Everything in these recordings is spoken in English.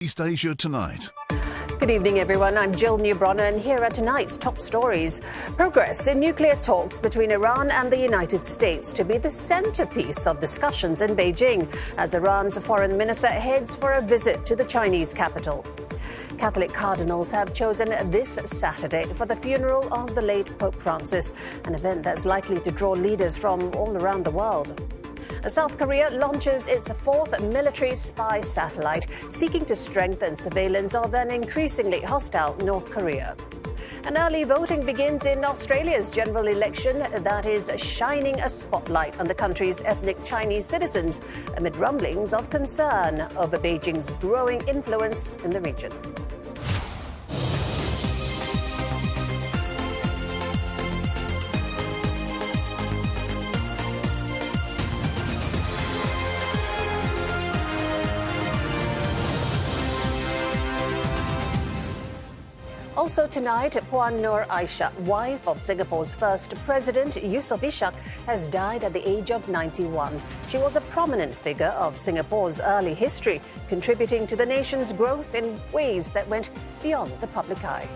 East Asia Tonight. Good evening, everyone. I'm Jill Newbronner, and here are tonight's top stories. Progress in nuclear talks between Iran and the United States to be the centerpiece of discussions in Beijing as Iran's foreign minister heads for a visit to the Chinese capital. Catholic cardinals have chosen this Saturday for the funeral of the late Pope Francis, an event that's likely to draw leaders from all around the world. South Korea launches its fourth military spy satellite, seeking to strengthen surveillance of an increasingly hostile North Korea. And early voting begins in Australia's general election that is shining a spotlight on the country's ethnic Chinese citizens amid rumblings of concern over Beijing's growing influence in the region. Also tonight, Puan Noor Aishah, wife of Singapore's first president, Yusof Ishak, has died at the age of 91. She was a prominent figure of Singapore's early history, contributing to the nation's growth in ways that went beyond the public eye.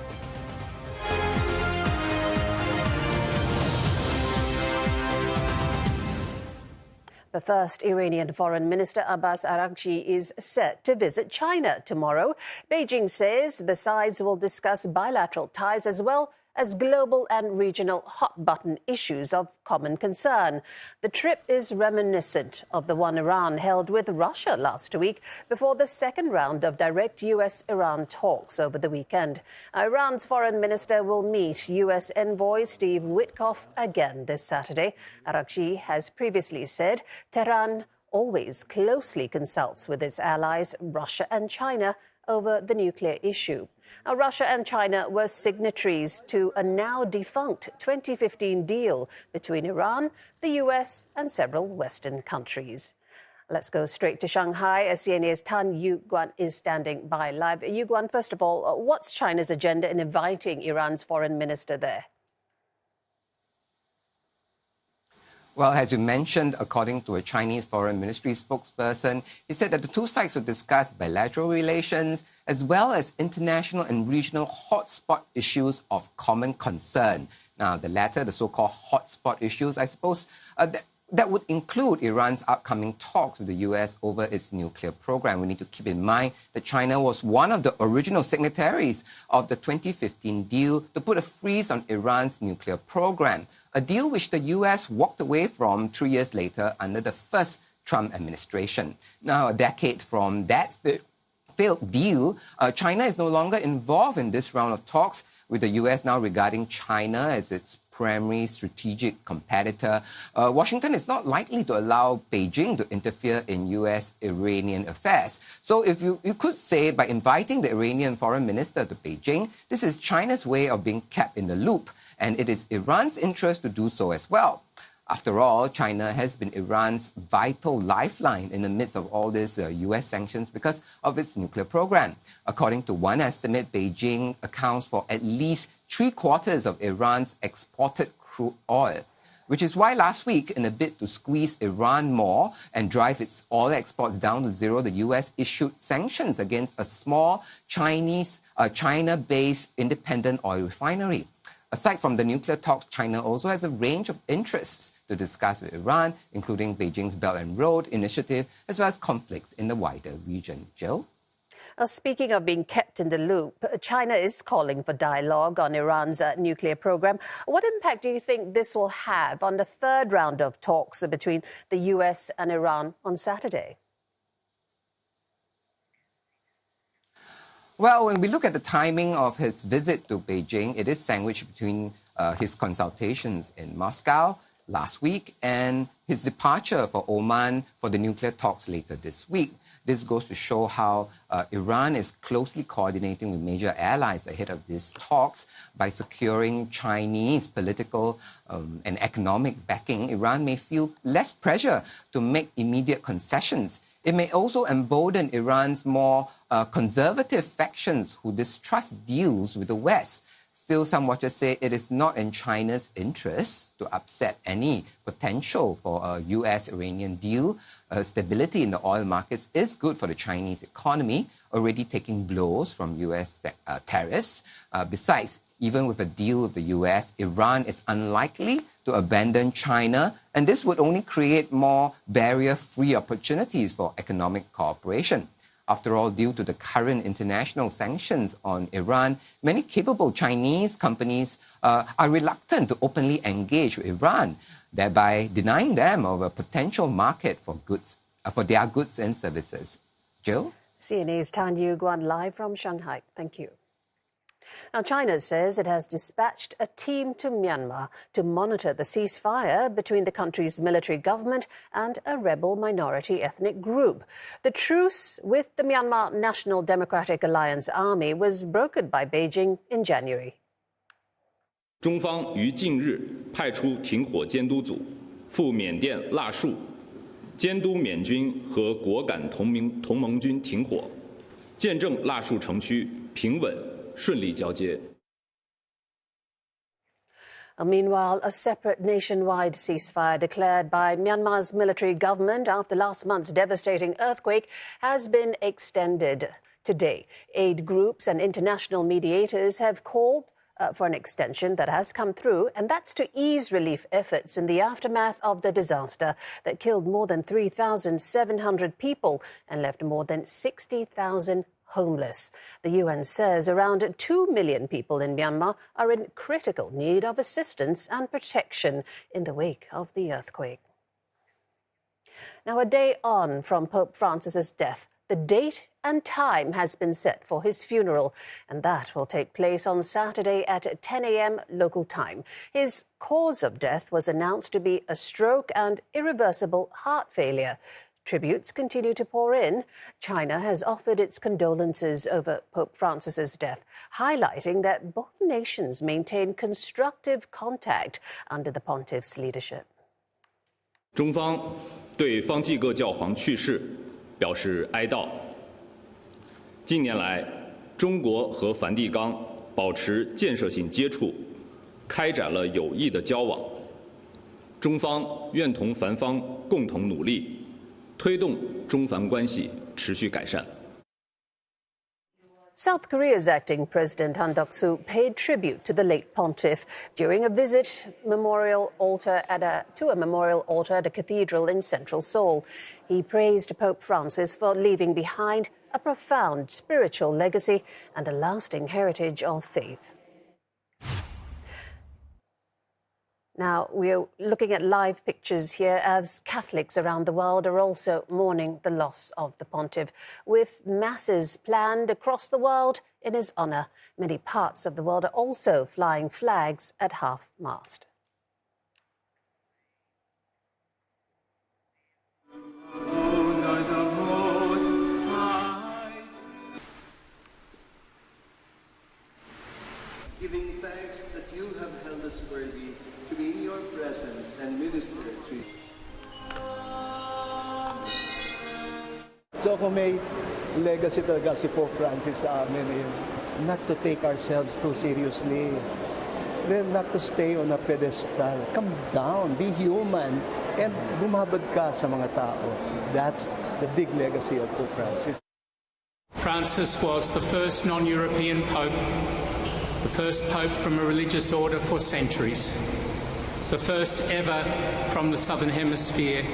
The first Iranian Foreign Minister, Abbas Araghchi, is set to visit China tomorrow. Beijing says the sides will discuss bilateral ties as well as global and regional hot-button issues of common concern. The trip is reminiscent of the one Iran held with Russia last week before the second round of direct U.S.-Iran talks over the weekend. Iran's foreign minister will meet U.S. envoy Steve Witkoff again this Saturday. Araghchi has previously said Tehran always closely consults with its allies, Russia and China, over the nuclear issue. Russia and China were signatories to a now-defunct 2015 deal between Iran, the U.S. and several Western countries. Let's go straight to Shanghai. CNA's Tan Yu-Guan is standing by live. Yu-Guan, first of all, what's China's agenda in inviting Iran's foreign minister there? Well, as you mentioned, according to a Chinese foreign ministry spokesperson, he said that the two sides will discuss bilateral relations as well as international and regional hotspot issues of common concern. Now, the latter, the so-called hotspot issues, I suppose, that would include Iran's upcoming talks with the U.S. over its nuclear program. We need to keep in mind that China was one of the original signatories of the 2015 deal to put a freeze on Iran's nuclear program, a deal which the U.S. walked away from 3 years later under the first Trump administration. Now, a decade from that failed deal, China is no longer involved in this round of talks, with the U.S. now regarding China as its primary strategic competitor. Washington is not likely to allow Beijing to interfere in U.S.-Iranian affairs. So if you could say, by inviting the Iranian foreign minister to Beijing, this is China's way of being kept in the loop, and it is Iran's interest to do so as well. After all, China has been Iran's vital lifeline in the midst of all these U.S. sanctions because of its nuclear program. According to one estimate, Beijing accounts for at least 3/4 of Iran's exported crude oil, which is why last week, in a bid to squeeze Iran more and drive its oil exports down to zero, the U.S. issued sanctions against a small China-based independent oil refinery. Aside from the nuclear talks, China also has a range of interests to discuss with Iran, including Beijing's Belt and Road Initiative, as well as conflicts in the wider region. Jill? Speaking of being kept in the loop, China is calling for dialogue on Iran's nuclear program. What impact do you think this will have on the third round of talks between the U.S. and Iran on Saturday? Well, when we look at the timing of his visit to Beijing, it is sandwiched between his consultations in Moscow last week and his departure for Oman for the nuclear talks later this week. This goes to show how Iran is closely coordinating with major allies ahead of these talks. By securing Chinese political and economic backing, Iran may feel less pressure to make immediate concessions. It may also embolden Iran's more conservative factions who distrust deals with the West. Still, some watchers say it is not in China's interest to upset any potential for a US-Iranian deal. Stability in the oil markets is good for the Chinese economy, already taking blows from US tariffs. Besides, even with a deal with the US, Iran is unlikely to abandon China, and this would only create more barrier-free opportunities for economic cooperation. After all, due to the current international sanctions on Iran, many capable Chinese companies are reluctant to openly engage with Iran, thereby denying them of a potential market for their goods and services. Jill? CNA's Tan Yu Guan live from Shanghai. Thank you. Now, China says it has dispatched a team to Myanmar to monitor the ceasefire between the country's military government and a rebel minority ethnic group. The truce with the Myanmar National Democratic Alliance Army was brokered by Beijing in January. 中方于近日派出停火监督组赴缅甸腊戍，监督缅军和果敢同盟军停火，见证腊戍城区平稳 顺利交接。 Meanwhile, a separate nationwide ceasefire declared by Myanmar's military government after last month's devastating earthquake has been extended today. Aid groups and international mediators have called for an extension that has come through, and that's to ease relief efforts in the aftermath of the disaster that killed more than 3,700 people and left more than 60,000 homeless. The UN says around 2 million people in Myanmar are in critical need of assistance and protection in the wake of the earthquake. Now, a day on from Pope Francis's death, the date and time has been set for his funeral, and that will take place on Saturday at 10 a.m. local time. His cause of death was announced to be a stroke and irreversible heart failure. Tributes continue to pour in. China has offered its condolences over Pope Francis's death, highlighting that both nations maintain constructive contact under the pontiff's leadership. 中方对方济各教皇去世表示哀悼。近年来，中国和梵蒂冈保持建设性接触，开展了有益的交往。中方愿同梵方共同努力。 推动中梵关系持续改善。 South Korea's acting President Han Duck-soo paid tribute to the late pontiff during a visit to a memorial altar at a cathedral in central Seoul. He praised Pope Francis for leaving behind a profound spiritual legacy and a lasting heritage of faith. Now, we're looking at live pictures here as Catholics around the world are also mourning the loss of the pontiff, with masses planned across the world in his honour. Many parts of the world are also flying flags at half-mast. Giving thanks that you have held us worthy to be in your presence and minister to you. So kung may legacy talaga si Pope Francis sa amin, not to take ourselves too seriously. Then not to stay on a pedestal. Come down, be human, and bumabad ka sa mga tao. That's the big legacy of Pope Francis. Francis was the first non-European pope, the first pope from a religious order for centuries, the first ever from the Southern Hemisphere,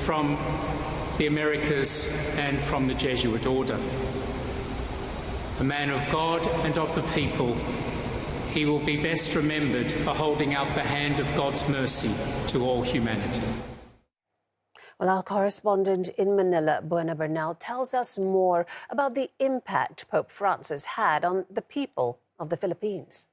from the Americas and from the Jesuit order. A man of God and of the people, he will be best remembered for holding out the hand of God's mercy to all humanity. Well, our correspondent in Manila, Buena Bernal, tells us more about the impact Pope Francis had on the people of the Philippines.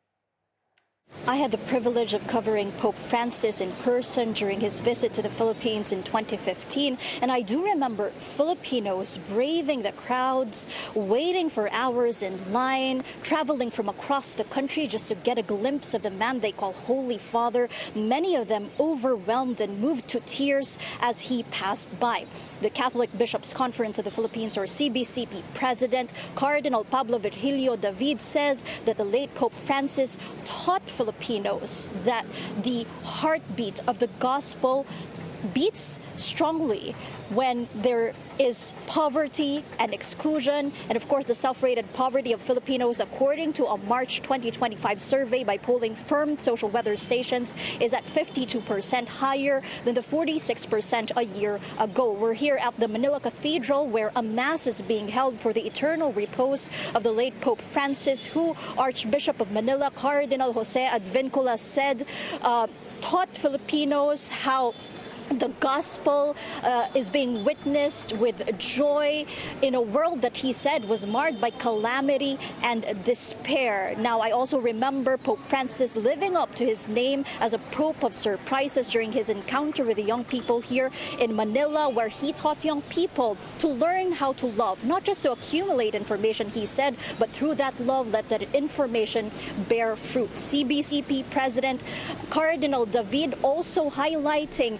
I had the privilege of covering Pope Francis in person during his visit to the Philippines in 2015, and I do remember Filipinos braving the crowds, waiting for hours in line, traveling from across the country just to get a glimpse of the man they call Holy Father, many of them overwhelmed and moved to tears as he passed by. The Catholic Bishops' Conference of the Philippines, or CBCP President Cardinal Pablo Virgilio David, says that the late Pope Francis taught Filipinos that the heartbeat of the gospel beats strongly when there is poverty and exclusion, and of course the self-rated poverty of Filipinos, according to a March 2025 survey by polling firm Social Weather Stations, is at 52% higher than the 46% a year ago. We're here at the Manila Cathedral, where a mass is being held for the eternal repose of the late Pope Francis, who Archbishop of Manila Cardinal Jose Advincula said taught Filipinos how the gospel is being witnessed with joy in a world that he said was marred by calamity and despair. Now, I also remember Pope Francis living up to his name as a Pope of surprises during his encounter with the young people here in Manila, where he taught young people to learn how to love, not just to accumulate information, he said, but through that love, let that information bear fruit. CBCP President Cardinal David also highlighting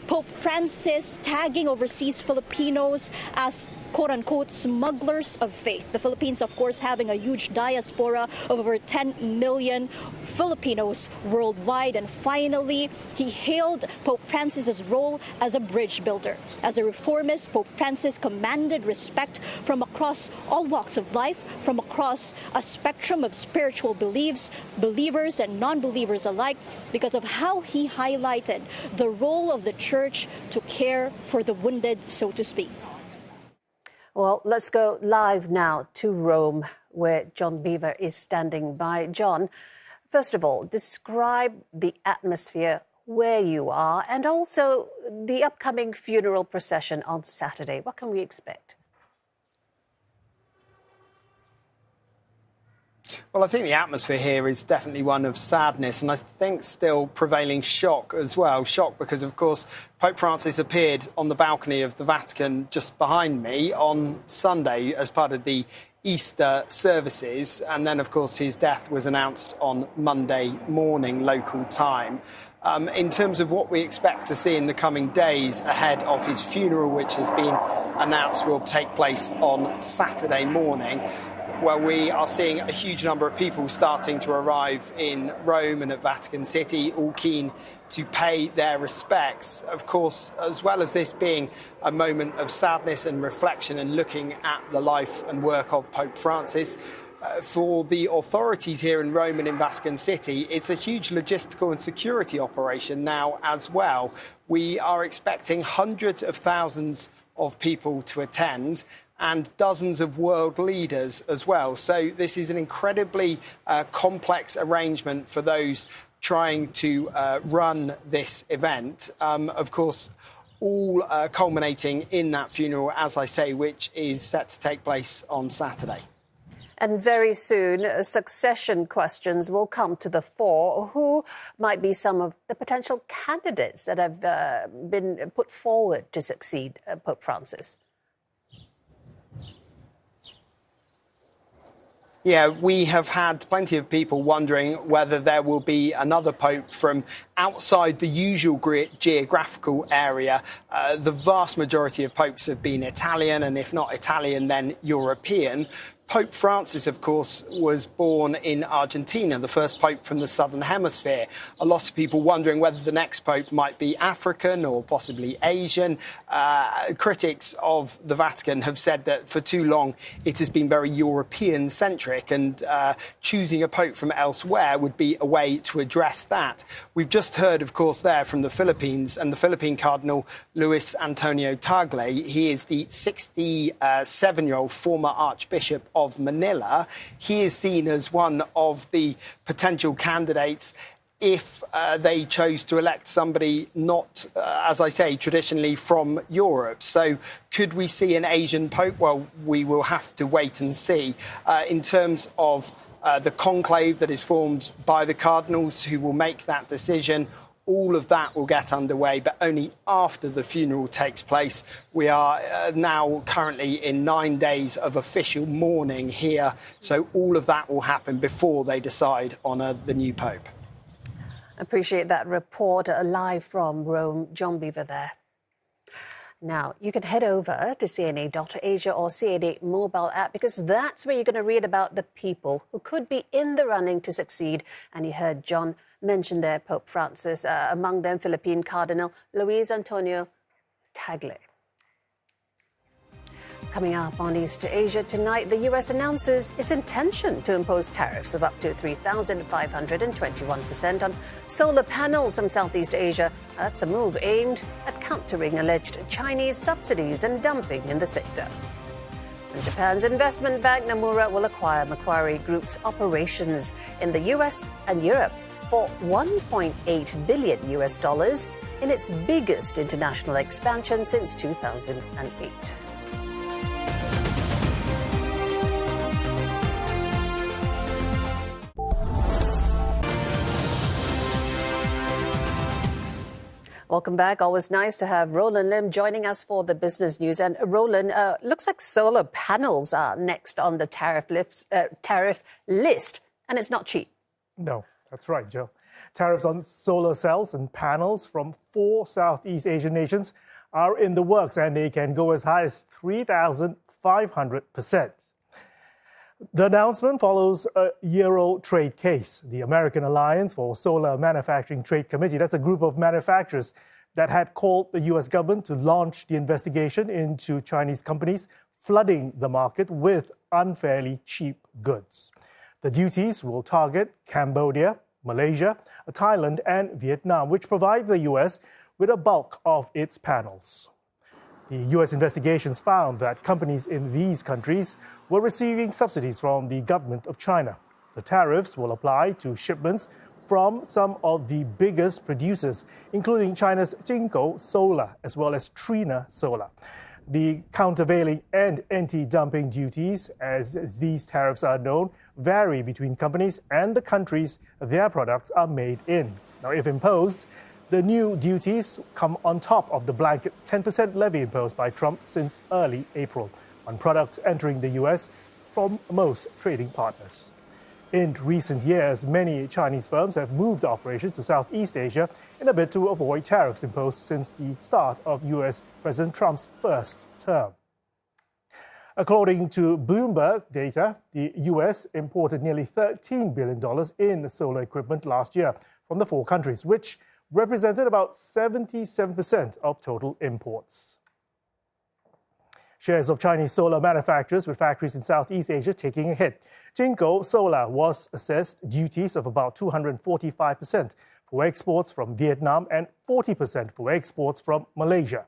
Pope Francis tagging overseas Filipinos as quote-unquote smugglers of faith. The Philippines, of course, having a huge diaspora of over 10 million Filipinos worldwide. And finally, he hailed Pope Francis's role as a bridge builder. As a reformist, Pope Francis commanded respect from across all walks of life, from across a spectrum of spiritual beliefs, believers and non-believers alike, because of how he highlighted the role of the church to care for the wounded, so to speak. Well, let's go live now to Rome, where John Bevir is standing by. John, first of all, describe the atmosphere where you are and also the upcoming funeral procession on Saturday. What can we expect? Well, I think the atmosphere here is definitely one of sadness, and I think still prevailing shock as well. Shock because, of course, Pope Francis appeared on the balcony of the Vatican just behind me on Sunday as part of the Easter services. And then, of course, his death was announced on Monday morning, local time. In terms of what we expect to see in the coming days ahead of his funeral, which has been announced will take place on Saturday morning, well, we are seeing a huge number of people starting to arrive in Rome and at Vatican City, all keen to pay their respects. Of course, as well as this being a moment of sadness and reflection and looking at the life and work of Pope Francis, for the authorities here in Rome and in Vatican City, it's a huge logistical and security operation now as well. We are expecting hundreds of thousands of people to attend, and dozens of world leaders as well. So this is an incredibly complex arrangement for those trying to run this event. Of course, all culminating in that funeral, as I say, which is set to take place on Saturday. And very soon, succession questions will come to the fore. Who might be some of the potential candidates that have been put forward to succeed Pope Francis? Yeah, we have had plenty of people wondering whether there will be another pope from outside the usual geographical area. The vast majority of popes have been Italian, and if not Italian, then European. Pope Francis, of course, was born in Argentina, the first pope from the Southern Hemisphere. A lot of people wondering whether the next pope might be African or possibly Asian. Critics of the Vatican have said that for too long it has been very European-centric, and choosing a pope from elsewhere would be a way to address that. We've just heard, of course, there from the Philippines and the Philippine Cardinal Luis Antonio Tagle. He is the 67-year-old former Archbishop of Manila. He is seen as one of the potential candidates if they chose to elect somebody not, as I say, traditionally from Europe. So could we see an Asian pope? Well, we will have to wait and see. In terms of the conclave that is formed by the cardinals who will make that decision. All of that will get underway, but only after the funeral takes place. We are now currently in 9 days of official mourning here, so all of that will happen before they decide on the new pope. Appreciate that report live from Rome. John Bevir there. Now, you can head over to CNA.Asia or CNA mobile app, because that's where you're going to read about the people who could be in the running to succeed. And you heard John mention there Pope Francis, among them Philippine Cardinal Luis Antonio Tagle. Coming up on East to Asia tonight, the U.S. announces its intention to impose tariffs of up to 3,521% on solar panels from Southeast Asia. That's a move aimed at countering alleged Chinese subsidies and dumping in the sector. And Japan's investment bank Nomura will acquire Macquarie Group's operations in the U.S. and Europe for $1.8 billion in its biggest international expansion since 2008. Welcome back. Always nice to have Roland Lim joining us for the business news. And Roland, looks like solar panels are next on the tariff list, and it's not cheap. No, that's right, Joe. Tariffs on solar cells and panels from 4 Southeast Asian nations are in the works, and they can go as high as 3,500%. The announcement follows a year-old trade case. The American Alliance for Solar Manufacturing Trade Committee, that's a group of manufacturers that had called the U.S. government to launch the investigation into Chinese companies flooding the market with unfairly cheap goods. The duties will target Cambodia, Malaysia, Thailand, and Vietnam, which provide the U.S. with a bulk of its panels. The U.S. investigations found that companies in these countries were receiving subsidies from the government of China. The tariffs will apply to shipments from some of the biggest producers, including China's Jinko Solar as well as Trina Solar. The countervailing and anti-dumping duties, as these tariffs are known, vary between companies and the countries their products are made in. Now, if imposed, the new duties come on top of the blanket 10% levy imposed by Trump since early April on products entering the U.S. from most trading partners. In recent years, many Chinese firms have moved operations to Southeast Asia in a bid to avoid tariffs imposed since the start of U.S. President Trump's first term. According to Bloomberg data, the U.S. imported nearly $13 billion in solar equipment last year from the 4 countries, which represented about 77% of total imports. Shares of Chinese solar manufacturers with factories in Southeast Asia taking a hit. Jinko Solar was assessed duties of about 245% for exports from Vietnam and 40% for exports from Malaysia.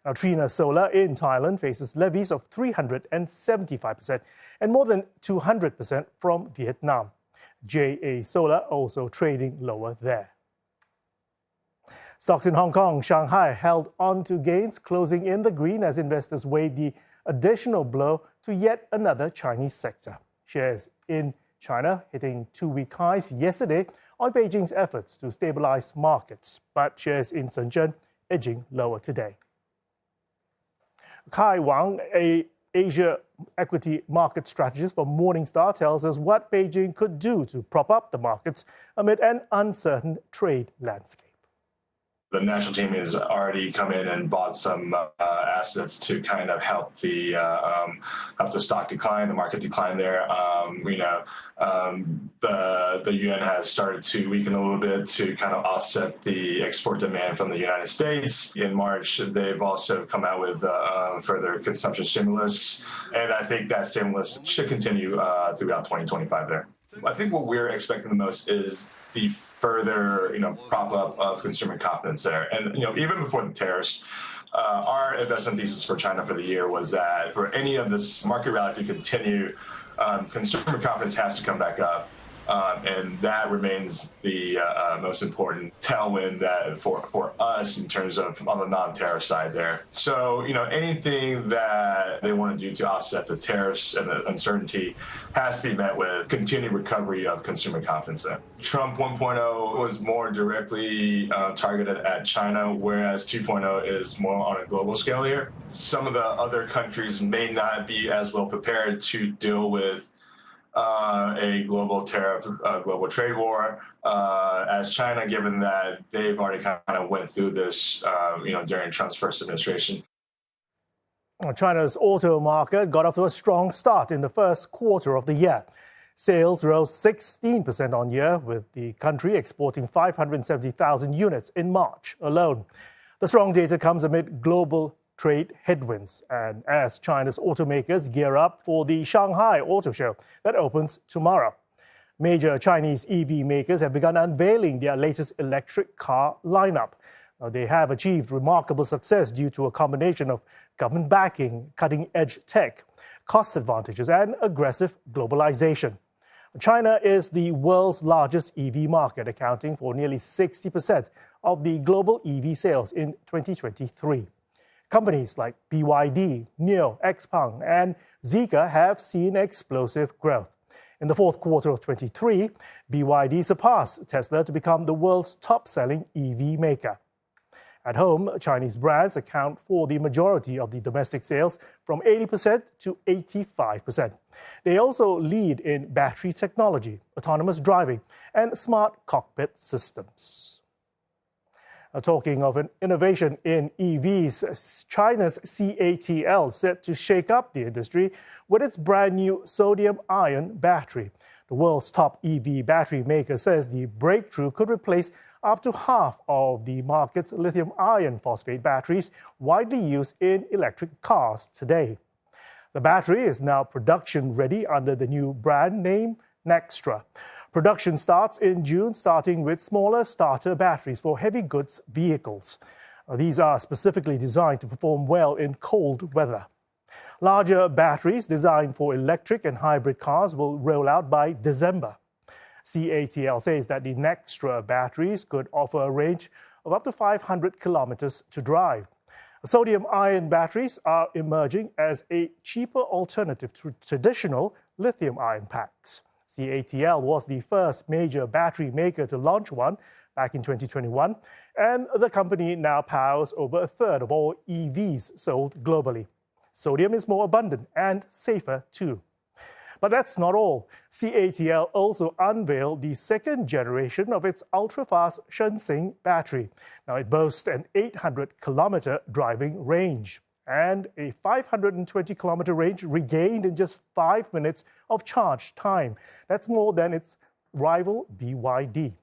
Now, Trina Solar in Thailand faces levies of 375% and more than 200% from Vietnam. JA Solar also trading lower there. Stocks in Hong Kong, Shanghai held on to gains, closing in the green as investors weighed the additional blow to yet another Chinese sector. Shares in China hitting 2-week highs yesterday on Beijing's efforts to stabilize markets, but shares in Shenzhen edging lower today. Kai Wang, a Asia equity market strategist for Morningstar, tells us what Beijing could do to prop up the markets amid an uncertain trade landscape. The national team has already come in and bought some assets to kind of help the stock decline, the market decline there. The yuan has started to weaken a little bit to kind of offset the export demand from the United States. In March, they've also come out with further consumption stimulus, and I think that stimulus should continue throughout 2025 there. I think what we're expecting the most is the further, prop up of consumer confidence there. And, even before the tariffs, our investment thesis for China for the year was that for any of this market rally to continue, consumer confidence has to come back up. And that remains the most important tailwind that for us in terms of on the non-tariff side there. So, anything that they want to do to offset the tariffs and the uncertainty has to be met with continued recovery of consumer confidence there. Trump 1.0 was more directly targeted at China, whereas 2.0 is more on a global scale here. Some of the other countries may not be as well prepared to deal with a global tariff, global trade war as China, given that they've already kind of went through this, during Trump's first administration. China's auto market got off to a strong start in the first quarter of the year. Sales rose 16% on year, with the country exporting 570,000 units in March alone. The strong data comes amid global trade headwinds and as China's automakers gear up for the Shanghai Auto Show that opens tomorrow. Major Chinese EV makers have begun unveiling their latest electric car lineup. They have achieved remarkable success due to a combination of government backing, cutting-edge tech, cost advantages, and aggressive globalization. China is the world's largest EV market, accounting for nearly 60% of the global EV sales in 2023. Companies like BYD, NIO, XPeng, and Zeekr have seen explosive growth. In the fourth quarter of 2023, BYD surpassed Tesla to become the world's top-selling EV maker. At home, Chinese brands account for the majority of the domestic sales, from 80% to 85%. They also lead in battery technology, autonomous driving, and smart cockpit systems. Talking of an innovation in EVs, China's CATL set to shake up the industry with its brand new sodium-ion battery. The world's top EV battery maker says the breakthrough could replace up to half of the market's lithium iron phosphate batteries widely used in electric cars today. The battery is now production-ready under the new brand name Nextra. Production starts in June, starting with smaller starter batteries for heavy goods vehicles. These are specifically designed to perform well in cold weather. Larger batteries designed for electric and hybrid cars will roll out by December. CATL says that the Nextra batteries could offer a range of up to 500 kilometers to drive. Sodium-ion batteries are emerging as a cheaper alternative to traditional lithium-ion packs. CATL was the first major battery maker to launch one back in 2021, and the company now powers over a third of all EVs sold globally. Sodium is more abundant and safer too. But that's not all. CATL also unveiled the second generation of its ultra-fast Shenzhen battery. Now, it boasts an 800-kilometer driving range and a 520-kilometer range regained in just 5 minutes of charge time. That's more than its rival BYD.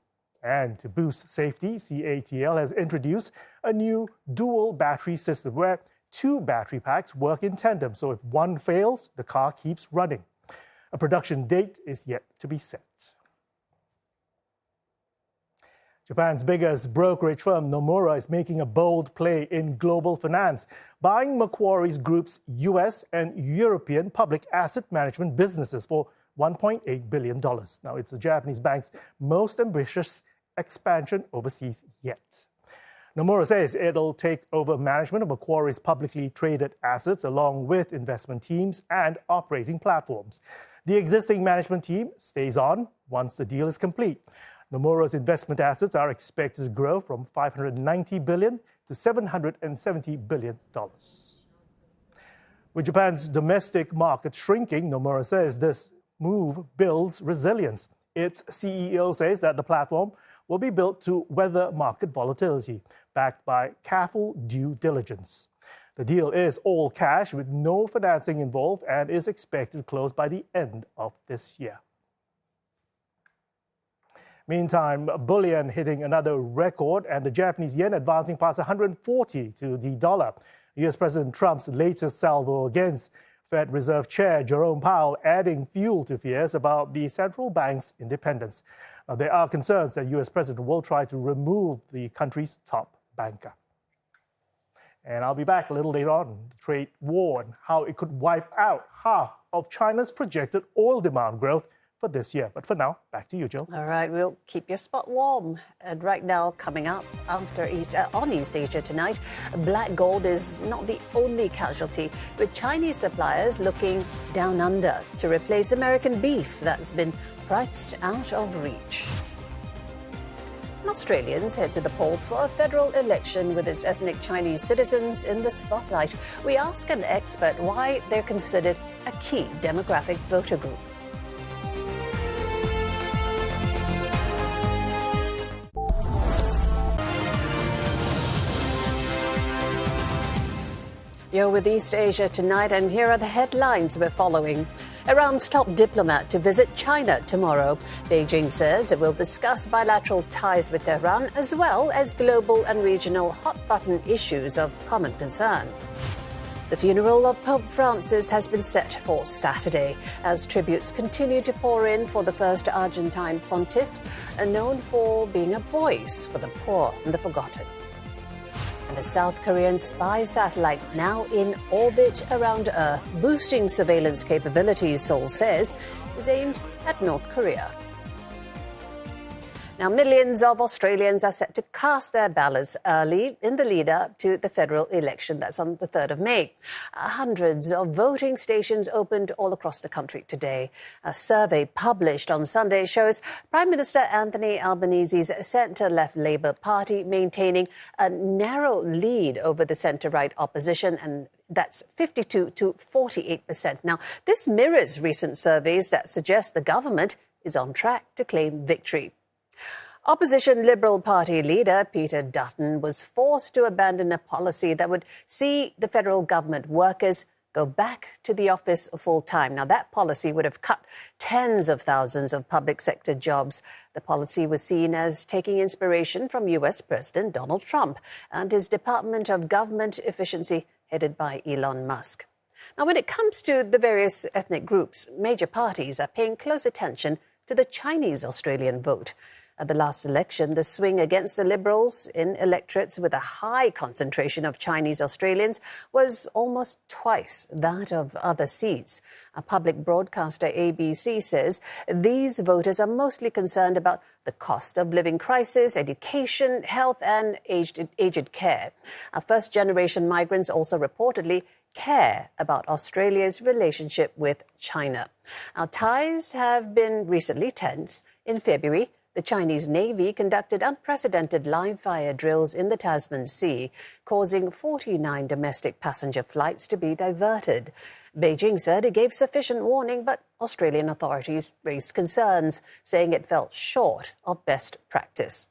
And to boost safety, CATL has introduced a new dual battery system where 2 battery packs work in tandem, so if one fails, the car keeps running. A production date is yet to be set. Japan's biggest brokerage firm, Nomura, is making a bold play in global finance, buying Macquarie Group's US and European public asset management businesses for $1.8 billion. Now, it's the Japanese bank's most ambitious expansion overseas yet. Nomura says it'll take over management of Macquarie's publicly traded assets along with investment teams and operating platforms. The existing management team stays on once the deal is complete. Nomura's investment assets are expected to grow from $590 billion to $770 billion. With Japan's domestic market shrinking, Nomura says this move builds resilience. Its CEO says that the platform will be built to weather market volatility, backed by careful due diligence. The deal is all cash with no financing involved and is expected to close by the end of this year. Meantime, bullion hitting another record and the Japanese yen advancing past 140 to the dollar. US President Trump's latest salvo against Fed Reserve Chair Jerome Powell adding fuel to fears about the central bank's independence. There are concerns that US President will try to remove the country's top banker. And I'll be back a little later on the trade war and how it could wipe out half of China's projected oil demand growth for this year. But for now, back to you, Jill. All right, we'll keep your spot warm. And right now, coming up on East Asia tonight, black gold is not the only casualty, with Chinese suppliers looking down under to replace American beef that's been priced out of reach. Australians head to the polls for a federal election with its ethnic Chinese citizens in the spotlight. We ask an expert why they're considered a key demographic voter group. You're with East Asia tonight, and here are the headlines we're following. Iran's top diplomat to visit China tomorrow. Beijing says it will discuss bilateral ties with Tehran as well as global and regional hot-button issues of common concern. The funeral of Pope Francis has been set for Saturday as tributes continue to pour in for the first Argentine pontiff, known for being a voice for the poor and the forgotten. And a South Korean spy satellite now in orbit around Earth, boosting surveillance capabilities, Seoul says, is aimed at North Korea. Now, millions of Australians are set to cast their ballots early in the lead-up to the federal election. That's on the 3rd of May. Hundreds of voting stations opened all across the country today. A survey published on Sunday shows Prime Minister Anthony Albanese's centre-left Labour Party maintaining a narrow lead over the centre-right opposition, and that's 52 to 48%. Now, this mirrors recent surveys that suggest the government is on track to claim victory. Opposition Liberal Party leader Peter Dutton was forced to abandon a policy that would see the federal government workers go back to the office full-time. Now, that policy would have cut tens of thousands of public sector jobs. The policy was seen as taking inspiration from US President Donald Trump and his Department of Government Efficiency, headed by Elon Musk. Now, when it comes to the various ethnic groups, major parties are paying close attention to the Chinese-Australian vote. At the last election, the swing against the Liberals in electorates with a high concentration of Chinese Australians was almost twice that of other seats. A public broadcaster, ABC, says these voters are mostly concerned about the cost of living crisis, education, health and aged care. First-generation migrants also reportedly care about Australia's relationship with China. Our ties have been recently tense. In February, the Chinese Navy conducted unprecedented live-fire drills in the Tasman Sea, causing 49 domestic passenger flights to be diverted. Beijing said it gave sufficient warning, but Australian authorities raised concerns, saying it fell short of best practice.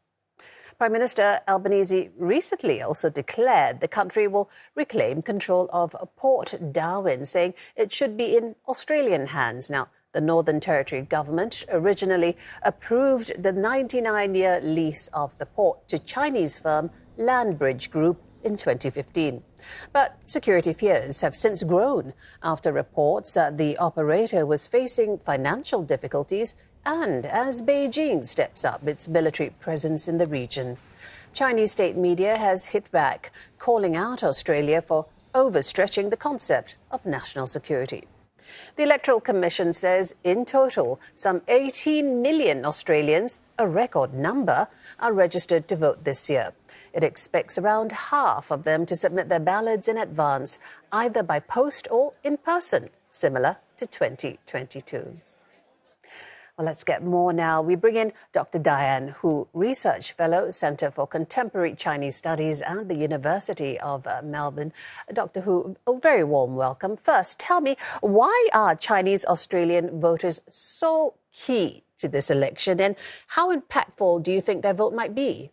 Prime Minister Albanese recently also declared the country will reclaim control of Port Darwin, saying it should be in Australian hands. Now, the Northern Territory government originally approved the 99-year lease of the port to Chinese firm Landbridge Group in 2015. But security fears have since grown after reports that the operator was facing financial difficulties and as Beijing steps up its military presence in the region. Chinese state media has hit back, calling out Australia for overstretching the concept of national security. The Electoral Commission says in total, some 18 million Australians, a record number, are registered to vote this year. It expects around half of them to submit their ballots in advance, either by post or in person, similar to 2022. Well, let's get more now. We bring in Dr. Diane Hu, Research Fellow, Centre for Contemporary Chinese Studies at the University of Melbourne. Dr. Hu, a very warm welcome. First, tell me, why are Chinese Australian voters so key to this election, and how impactful do you think their vote might be?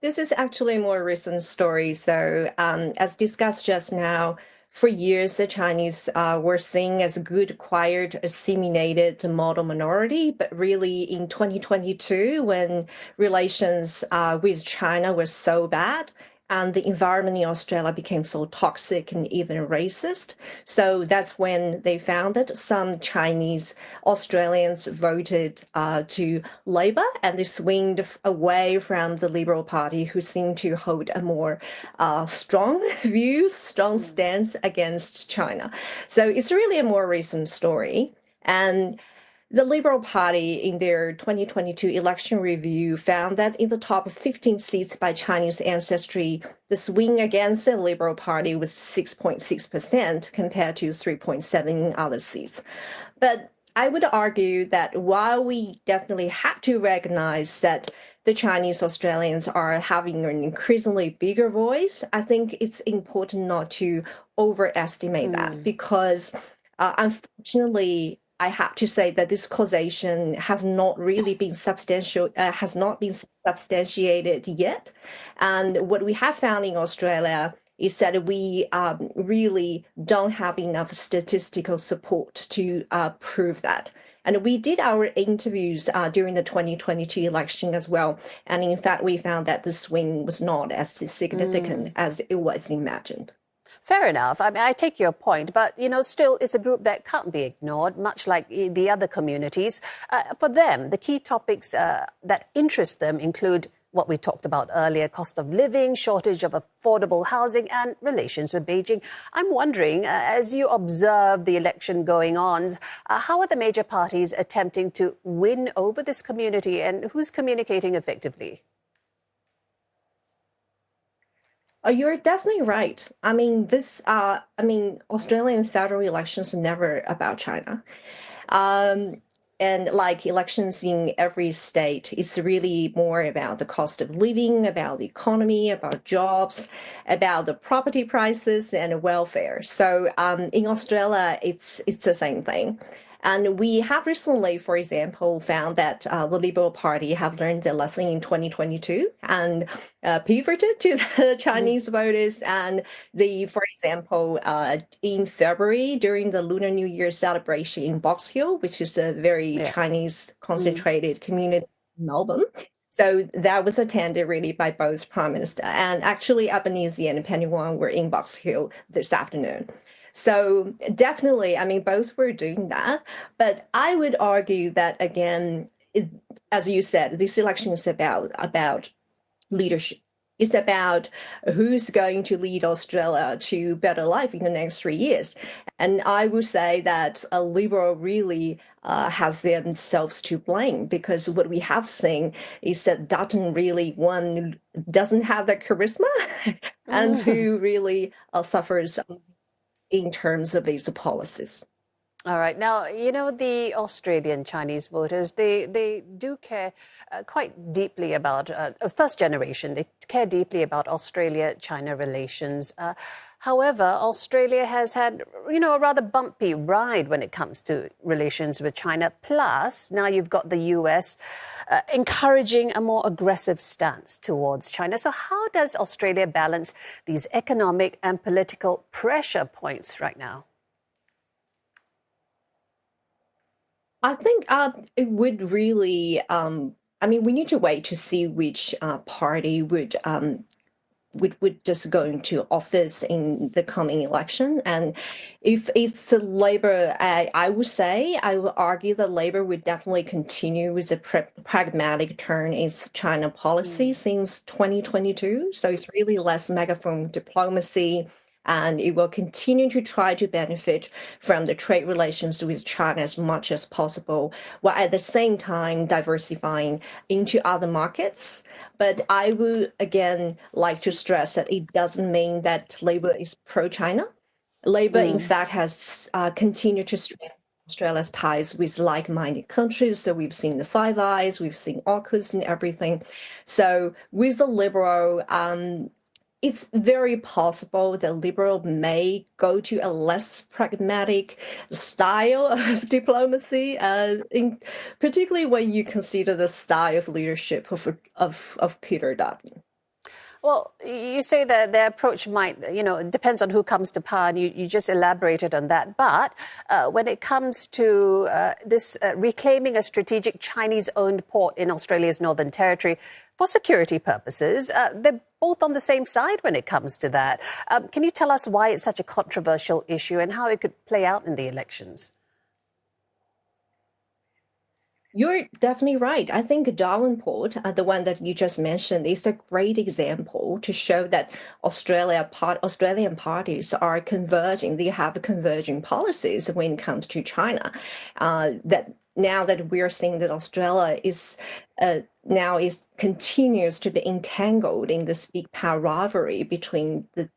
This is actually a more recent story. So, as discussed just now, for years, the Chinese were seen as a good, quiet, assimilated model minority. But really, in 2022, when relations with China were so bad, and the environment in Australia became so toxic and even racist. So that's when they found that some Chinese Australians voted to Labor, and they swinged away from the Liberal Party, who seemed to hold a more strong stance against China. So it's really a more recent story. And the Liberal Party, in their 2022 election review, found that in the top 15 seats by Chinese ancestry, the swing against the Liberal Party was 6.6% compared to 3.7% in other seats. But I would argue that while we definitely have to recognize that the Chinese Australians are having an increasingly bigger voice, I think it's important not to overestimate that, because unfortunately, I have to say that this causation has not really been substantiated yet. And what we have found in Australia is that we really don't have enough statistical support to prove that. And we did our interviews during the 2022 election as well. And in fact, we found that the swing was not as significant as it was imagined. Fair enough. I mean, I take your point, but, still it's a group that can't be ignored, much like the other communities. For them, the key topics that interest them include what we talked about earlier: cost of living, shortage of affordable housing, and relations with Beijing. I'm wondering, as you observe the election going on, how are the major parties attempting to win over this community, and who's communicating effectively? You're definitely right. I mean, Australian federal elections are never about China. And like elections in every state, it's really more about the cost of living, about the economy, about jobs, about the property prices and welfare. So in Australia, it's the same thing. And we have recently, for example, found that the Liberal Party have learned their lesson in 2022 and pivoted to the Chinese voters. And for example, in February, during the Lunar New Year celebration in Box Hill, which is a very Chinese concentrated community in Melbourne. So that was attended really by both Prime Minister, and actually Albanese and Penny Wong were in Box Hill this afternoon. So definitely, both were doing that. But I would argue that, again, as you said, this election is about leadership. It's about who's going to lead Australia to better life in the next 3 years. And I would say that a Liberal really has themselves to blame, because what we have seen is that Dutton really, one, doesn't have the charisma, and two, really suffers in terms of these policies. All right. Now, the Australian Chinese voters, they do care quite deeply about, first generation, they care deeply about Australia-China relations. However, Australia has had, a rather bumpy ride when it comes to relations with China. Plus, now you've got the US encouraging a more aggressive stance towards China. So how does Australia balance these economic and political pressure points right now? I think it would really, we need to wait to see which party would just go into office in the coming election. And if it's Labor, I would argue that Labor would definitely continue with a pragmatic turn in China policy since 2022. So it's really less megaphone diplomacy, and it will continue to try to benefit from the trade relations with China as much as possible, while at the same time diversifying into other markets. But I would, again, like to stress that it doesn't mean that Labor is pro-China. Labor, in fact, has continued to strengthen Australia's ties with like-minded countries. So we've seen the Five Eyes, we've seen AUKUS and everything. So with the Liberal, it's very possible that Liberal may go to a less pragmatic style of diplomacy, particularly when you consider the style of leadership of Peter Dutton. Well, you say that their approach might, it depends on who comes to power, and you just elaborated on that. But when it comes to this reclaiming a strategic Chinese-owned port in Australia's Northern Territory for security purposes, they're both on the same side when it comes to that. Can you tell us why it's such a controversial issue and how it could play out in the elections? You're definitely right. I think Darwin Port, the one that you just mentioned, is a great example to show that Australian parties are converging. They have converging policies when it comes to China. That now that we are seeing that Australia is continues to be entangled in this big power rivalry between the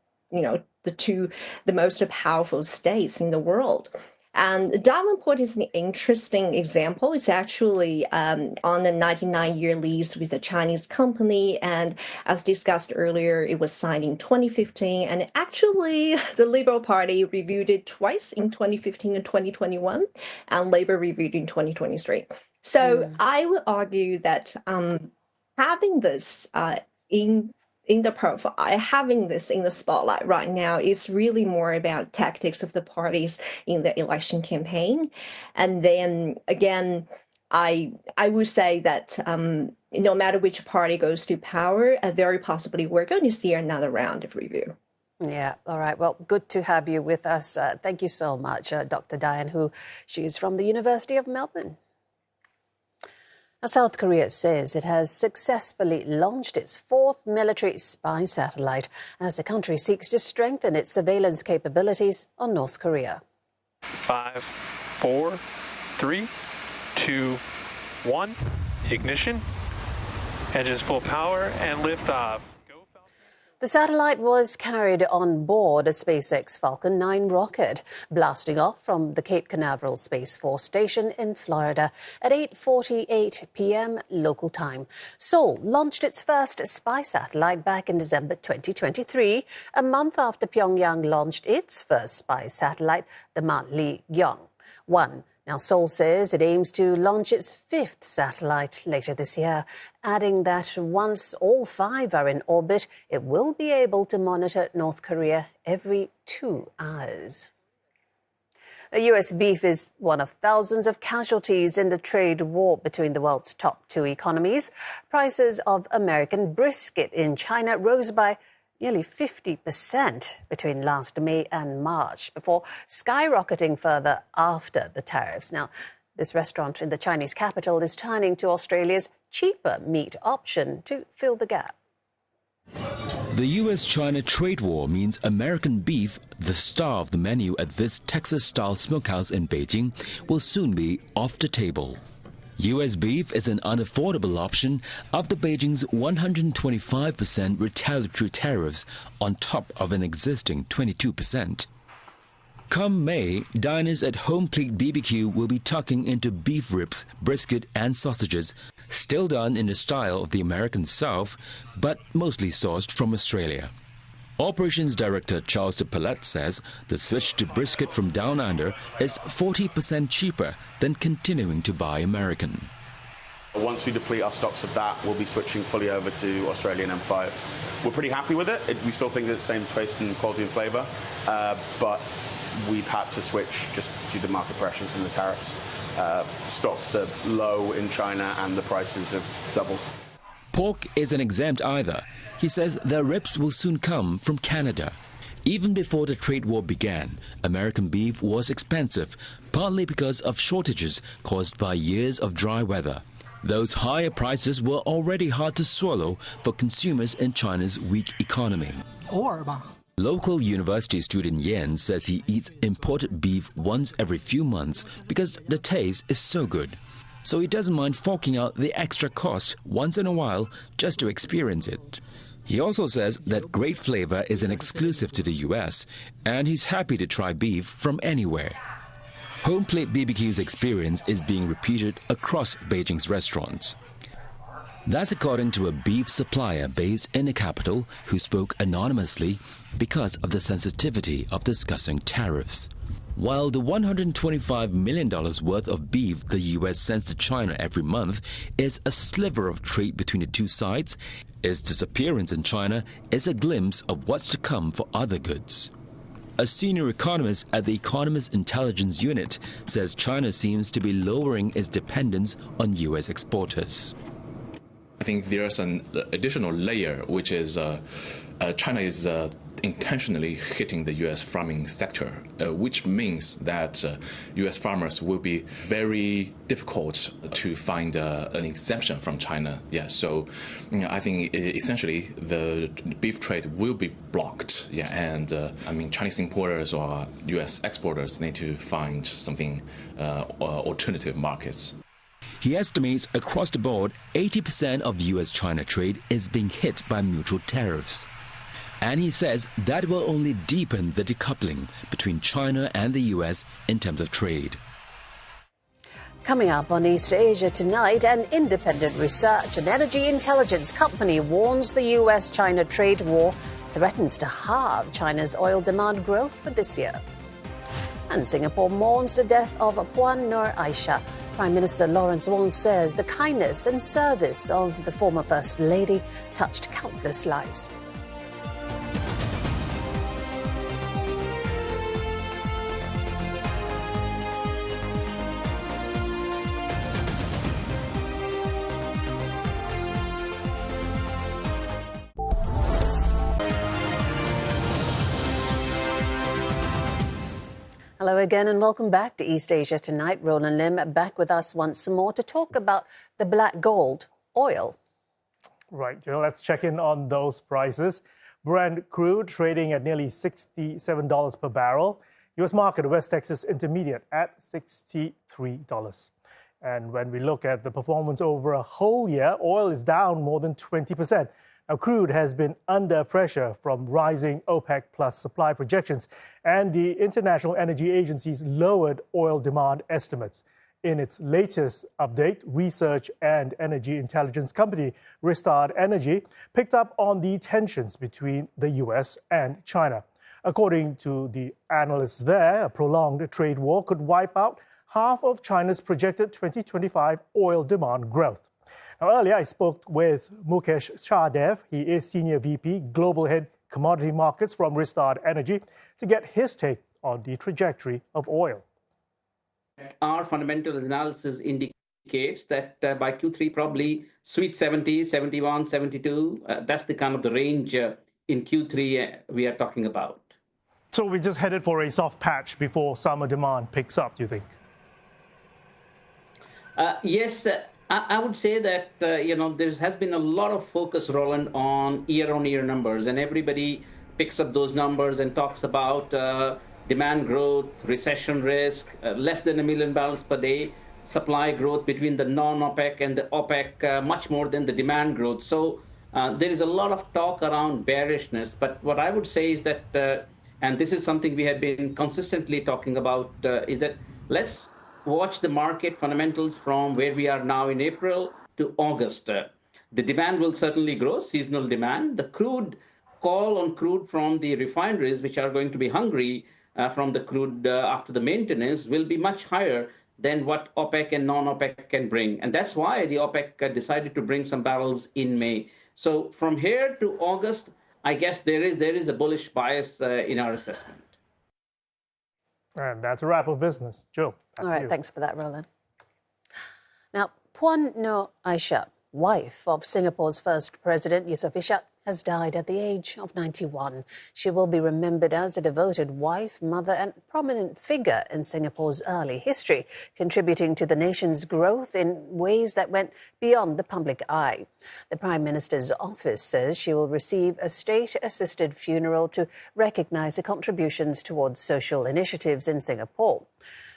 most powerful states in the world. And Darwin Port is an interesting example. It's actually on a 99-year lease with a Chinese company. And as discussed earlier, it was signed in 2015. And actually, the Liberal Party reviewed it twice in 2015 and 2021, and Labour reviewed in 2023. So I would argue that having this in the profile, having this in the spotlight right now is really more about tactics of the parties in the election campaign. And then again, I would say that no matter which party goes to power, very possibly we're going to see another round of review. Yeah, all right. Well, good to have you with us. Thank you so much, Dr. Diane Hu. She's from the University of Melbourne. Now, South Korea says it has successfully launched its fourth military spy satellite as the country seeks to strengthen its surveillance capabilities on North Korea. 5, 4, 3, 2, 1, ignition, engines full power, and liftoff. The satellite was carried on board a SpaceX Falcon 9 rocket, blasting off from the Cape Canaveral Space Force Station in Florida at 8:48 p.m. local time. Seoul launched its first spy satellite back in December 2023, a month after Pyongyang launched its first spy satellite, the Manli-Gyeong-1. Now, Seoul says it aims to launch its fifth satellite later this year, adding that once all 5 are in orbit, it will be able to monitor North Korea every 2 hours. US beef is one of thousands of casualties in the trade war between the world's top 2 economies. Prices of American brisket in China rose by nearly 50% between last May and March, before skyrocketing further after the tariffs. Now, this restaurant in the Chinese capital is turning to Australia's cheaper meat option to fill the gap. The US-China trade war means American beef, the star of the menu at this Texas-style smokehouse in Beijing, will soon be off the table. US beef is an unaffordable option after Beijing's 125% retaliatory tariffs on top of an existing 22%. Come May, diners at Home Plate BBQ will be tucking into beef ribs, brisket and sausages, still done in the style of the American South, but mostly sourced from Australia. Operations Director Charles de Palet says the switch to brisket from Down Under is 40% cheaper than continuing to buy American. Once we deplete our stocks of that, we'll be switching fully over to Australian M5. We're pretty happy with it. We still think it's the same taste and quality and flavour, but we've had to switch just due to market pressures and the tariffs. Stocks are low in China and the prices have doubled. Pork isn't exempt either. He says their ribs will soon come from Canada. Even before the trade war began, American beef was expensive, partly because of shortages caused by years of dry weather. Those higher prices were already hard to swallow for consumers in China's weak economy. Local university student Yan says he eats imported beef once every few months because the taste is so good. So he doesn't mind forking out the extra cost once in a while just to experience it. He also says that great flavor is an exclusive to the US, and he's happy to try beef from anywhere. Home Plate BBQ's experience is being repeated across Beijing's restaurants. That's according to a beef supplier based in the capital who spoke anonymously because of the sensitivity of discussing tariffs. While the $125 million worth of beef the U.S. sends to China every month is a sliver of trade between the two sides, its disappearance in China is a glimpse of what's to come for other goods. A senior economist at the Economist Intelligence Unit says China seems to be lowering its dependence on U.S. exporters. I think there's an additional layer, which is China is intentionally hitting the U.S. farming sector, which means that U.S. farmers will be very difficult to find an exemption from China. Yeah, so I think essentially the beef trade will be blocked. Yeah, and I mean Chinese importers or U.S. exporters need to find something alternative markets. He estimates across the board 80% of U.S.-China trade is being hit by mutual tariffs. And he says that will only deepen the decoupling between China and the U.S. in terms of trade. Coming up on East Asia tonight, an independent research and energy intelligence company warns the U.S.-China trade war threatens to halve China's oil demand growth for this year. And Singapore mourns the death of Puan Noor Aishah. Prime Minister Lawrence Wong says the kindness and service of the former First Lady touched countless lives. Hello again and welcome back to East Asia Tonight. Roland Lim back with us once more to talk about the black gold, oil. Right, Jill, let's check in on those prices. Brent crude trading at nearly $67 per barrel. U.S. market West Texas Intermediate at $63. And when we look at the performance over a whole year, oil is down more than 20%. Now, crude has been under pressure from rising OPEC plus supply projections, and the International Energy Agency's lowered oil demand estimates. In its latest update, research and energy intelligence company Rystad Energy picked up on the tensions between the U.S. and China. According to the analysts there, a prolonged trade war could wipe out half of China's projected 2025 oil demand growth. Now, earlier, I spoke with Mukesh Shahdev. He is Senior VP, Global Head Commodity Markets from Rystad Energy, to get his take on the trajectory of oil. Our fundamental analysis indicates that by Q3, probably sweet 70, 71, 72, that's the kind of the range in Q3 we are talking about. So we just headed for a soft patch before summer demand picks up, do you think? Yes. I would say that, there has been a lot of focus, Roland, on year-on-year numbers, and everybody picks up those numbers and talks about demand growth, recession risk, less than 1 million barrels per day, supply growth between the non-OPEC and the OPEC, much more than the demand growth. So there is a lot of talk around bearishness. But what I would say is that, and this is something we have been consistently talking about, is that let's watch the market fundamentals from where we are now in April to August. The demand will certainly grow, seasonal demand. The crude call on crude from the refineries, which are going to be hungry from the crude after the maintenance, will be much higher than what OPEC and non-OPEC can bring. And that's why the OPEC decided to bring some barrels in May. So from here to August, I guess there is a bullish bias in our assessment. And that's a wrap of business. Joe. All right, thanks for that, Roland. Now, Puan Noor Aishah, wife of Singapore's first president, Yusof Ishak, has died at the age of 91. She will be remembered as a devoted wife, mother and prominent figure in Singapore's early history, contributing to the nation's growth in ways that went beyond the public eye. The Prime Minister's office says she will receive a state-assisted funeral to recognise the contributions towards social initiatives in Singapore.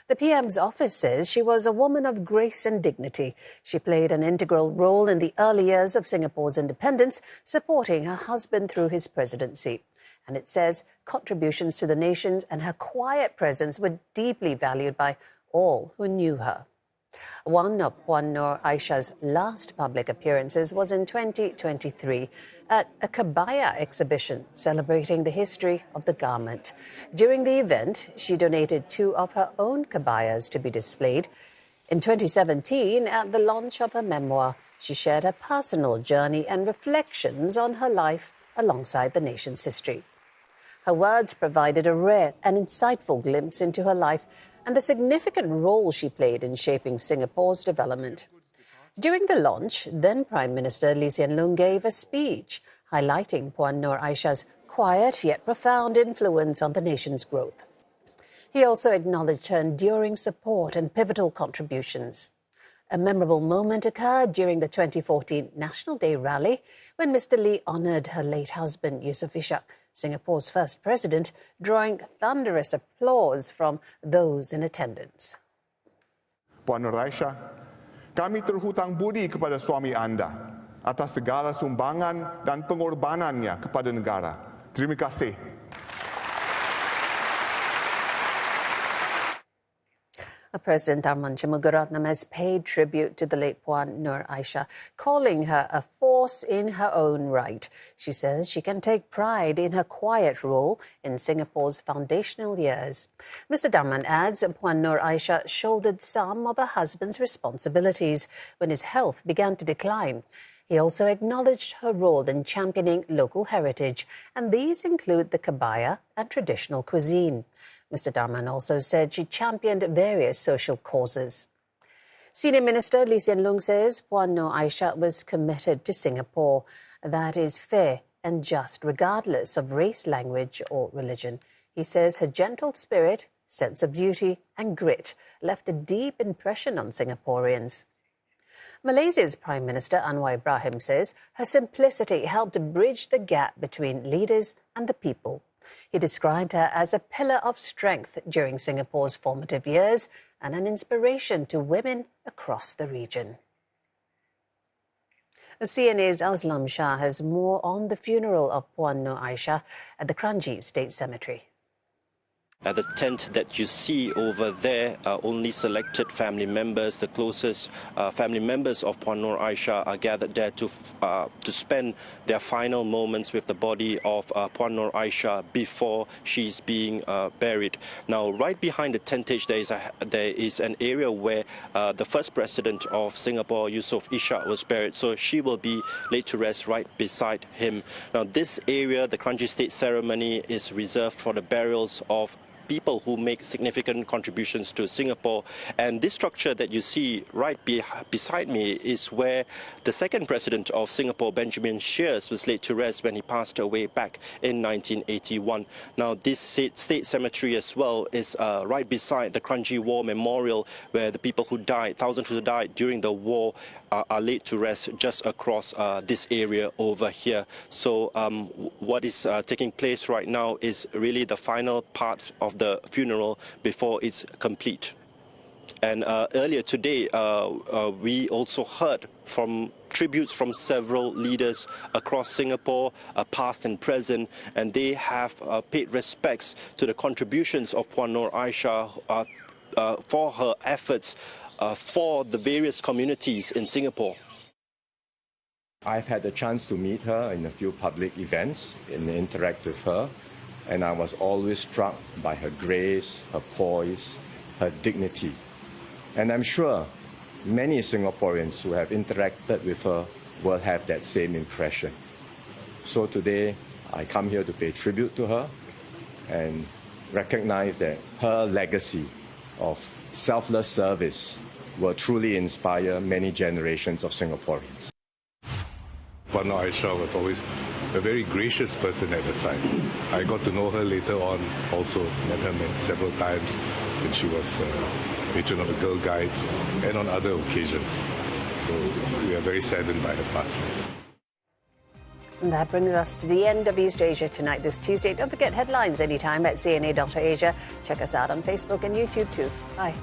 The PM's office says she was a woman of grace and dignity. She played an integral role in the early years of Singapore's independence, supporting her husband through his presidency. And it says contributions to the nation and her quiet presence were deeply valued by all who knew her. One of Puan Noor Aishah's last public appearances was in 2023 at a kabaya exhibition celebrating the history of the garment. During the event, she donated 2 of her own kabayas to be displayed. In 2017, at the launch of her memoir, she shared her personal journey and reflections on her life alongside the nation's history. Her words provided a rare and insightful glimpse into her life and the significant role she played in shaping Singapore's development. During the launch, then Prime Minister Lee Hsien Loong gave a speech highlighting Puan Noor Aishah's quiet yet profound influence on the nation's growth. He also acknowledged her enduring support and pivotal contributions. A memorable moment occurred during the 2014 National Day rally when Mr. Lee honoured her late husband, Yusof Ishak, Singapore's first president, drawing thunderous applause from those in attendance. Puan Noor Aishah, kami terhutang budi kepada suami anda atas segala sumbangan dan pengorbanannya kepada negara. Terima kasih. President Tharman Shanmugaratnam has paid tribute to the late Puan Noor Aishah, calling her a force in her own right. She says she can take pride in her quiet role in Singapore's foundational years. Mr. Tharman adds Puan Noor Aishah shouldered some of her husband's responsibilities when his health began to decline. He also acknowledged her role in championing local heritage, and these include the kabaya and traditional cuisine. Mr. Tharman also said she championed various social causes. Senior Minister Lee Hsien Loong says Puan Noor Aishah was committed to Singapore that is fair and just regardless of race, language or religion. He says her gentle spirit, sense of duty and grit left a deep impression on Singaporeans. Malaysia's Prime Minister Anwar Ibrahim says her simplicity helped bridge the gap between leaders and the people. He described her as a pillar of strength during Singapore's formative years and an inspiration to women across the region. CNA's Aslam Shah has more on the funeral of Puan Noor Aishah at the Kranji State Cemetery. The tent that you see over there are only selected family members. The closest family members of Puan Noor Aishah are gathered there to spend their final moments with the body of Puan Noor Aishah before she's being buried. Now, right behind the tentage, there is an area where the first president of Singapore, Yusof Ishak, was buried. So she will be laid to rest right beside him. Now, this area, the Kranji State Ceremony, is reserved for the burials of people who make significant contributions to Singapore. And this structure that you see right beside me is where the second president of Singapore, Benjamin Sheares, was laid to rest when he passed away back in 1981. Now, this state cemetery as well is right beside the Kranji War Memorial, where the people who died, thousands who died during the war, are laid to rest just across this area over here. So what is taking place right now is really the final part of the funeral before it's complete. And earlier today, we also heard from tributes from several leaders across Singapore, past and present, and they have paid respects to the contributions of Puan Noor Aishah for her efforts for the various communities in Singapore. I've had the chance to meet her in a few public events and interact with her, and I was always struck by her grace, her poise, her dignity. And I'm sure many Singaporeans who have interacted with her will have that same impression. So today, I come here to pay tribute to her and recognize that her legacy of selfless service will truly inspire many generations of Singaporeans. Puan Noor Aishah was always a very gracious person at her side. I got to know her later on, also met her several times when she was patron of the Girl Guides and on other occasions. So we are very saddened by her passing. And that brings us to the end of East Asia Tonight this Tuesday. Don't forget headlines anytime at cna.asia. Check us out on Facebook and YouTube too. Bye.